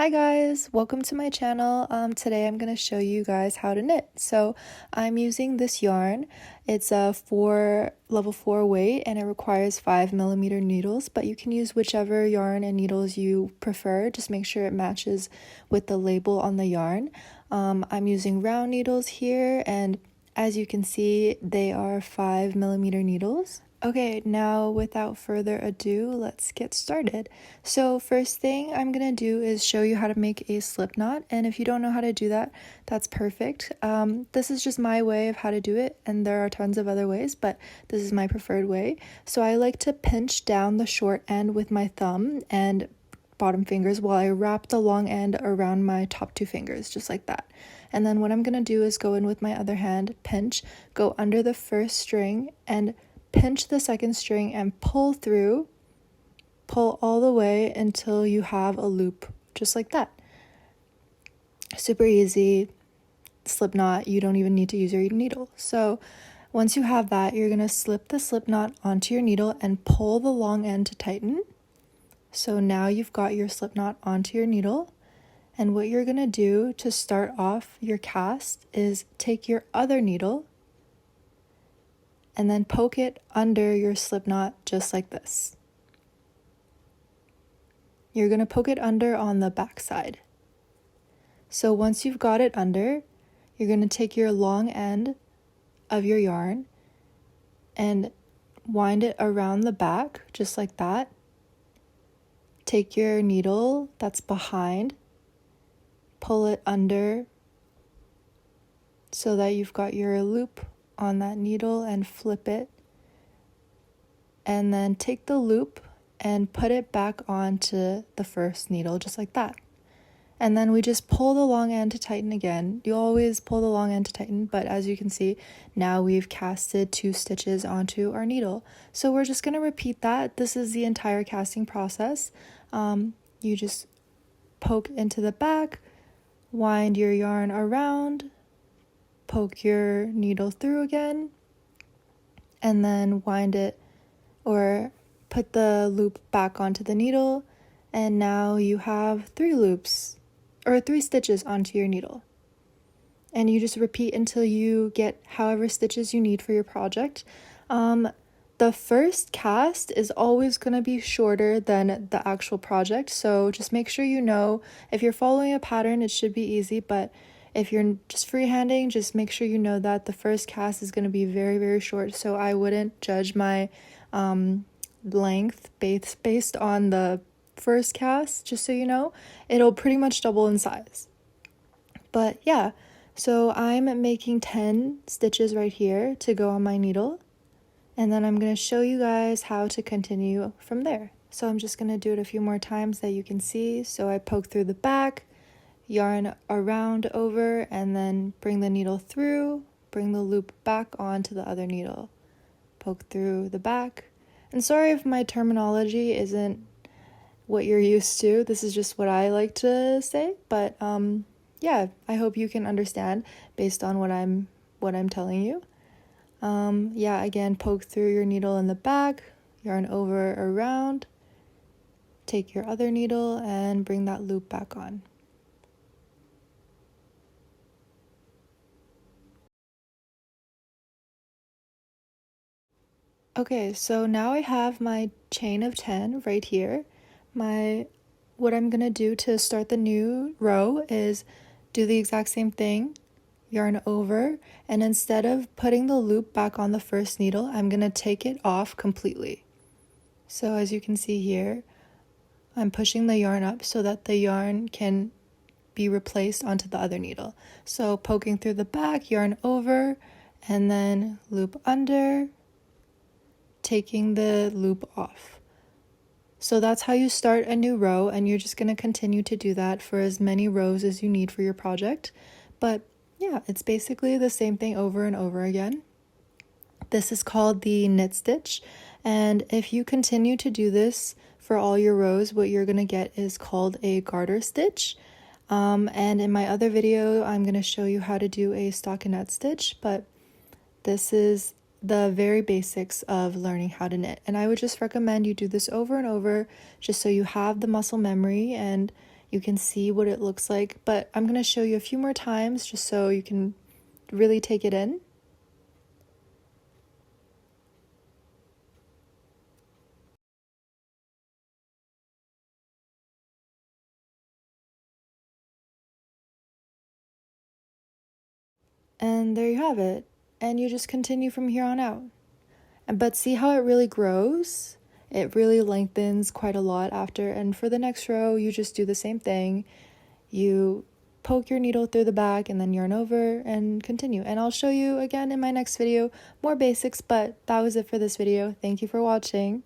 Hi guys, welcome to my channel. Today I'm going to show you guys how to knit. So I'm using this yarn. It's a level 4 weight and it requires 5mm needles, but you can use whichever yarn and needles you prefer. Just make sure it matches with the label on the yarn. I'm using round needles here, and as you can see, they are 5mm needles. Okay, now without further ado, let's get started. So first thing I'm gonna do is show you how to make a slip knot, and if you don't know how to do that, that's perfect. This is just my way of how to do it, and there are tons of other ways, but this is my preferred way. So I like to pinch down the short end with my thumb and bottom fingers while I wrap the long end around my top two fingers, just like that. And then what I'm gonna do is go in with my other hand, pinch, go under the first string, and pinch the second string and pull through, pull all the way until you have a loop, just like that. Super easy slip knot. You don't even need to use your needle. So once you have that, you're going to slip the slip knot onto your needle and pull the long end to tighten. So now you've got your slip knot onto your needle. And what you're going to do to start off your cast is take your other needle and then poke it under your slip knot just like this. You're going to poke it under on the back side. So once you've got it under, you're going to take your long end of your yarn and wind it around the back just like that. Take your needle that's behind, pull it under so that you've got your loop on that needle and flip it, and then take the loop and put it back onto the first needle just like that. And then we just pull the long end to tighten again. You always pull the long end to tighten, but as you can see, now we've casted 2 stitches onto our needle. So we're just going to repeat that. This is the entire casting process. You just poke into the back, wind your yarn around, poke your needle through again, and then wind it or put the loop back onto the needle, and now you have 3 loops or 3 stitches onto your needle. And you just repeat until you get however stitches you need for your project. The first cast is always going to be shorter than the actual project, so just make sure you know. If you're following a pattern, it should be easy, but if you're just freehanding, just make sure you know that the first cast is going to be very, very short. So I wouldn't judge my length based on the first cast, just so you know. It'll pretty much double in size. But yeah, so I'm making 10 stitches right here to go on my needle. And then I'm going to show you guys how to continue from there. So I'm just going to do it a few more times that you can see. So I poke through the back, yarn around over, and then bring the needle through, bring the loop back onto the other needle, poke through the back. And sorry if my terminology isn't what you're used to. This is just what I like to say, but yeah, I hope you can understand based on what I'm telling you. Yeah, again, poke through your needle in the back, yarn over around, take your other needle and bring that loop back on. Okay, so now I have my chain of 10 right here. What I'm gonna do to start the new row is do the exact same thing, yarn over, and instead of putting the loop back on the first needle, I'm gonna take it off completely. So as you can see here, I'm pushing the yarn up so that the yarn can be replaced onto the other needle. So poking through the back, yarn over, and then loop under, taking the loop off. So that's how you start a new row, and you're just going to continue to do that for as many rows as you need for your project. But yeah, it's basically the same thing over and over again. This is called the knit stitch, and if you continue to do this for all your rows, what you're going to get is called a garter stitch. And in my other video, I'm going to show you how to do a stockinette stitch, but this is the very basics of learning how to knit. And I would just recommend you do this over and over just so you have the muscle memory and you can see what it looks like, but I'm going to show you a few more times just so you can really take it in. And there you have it. And you just continue from here on out. But see how it really grows? It really lengthens quite a lot after. And for the next row, you just do the same thing. You poke your needle through the back and then yarn over and continue. And I'll show you again in my next video more basics, but that was it for this video. Thank you for watching.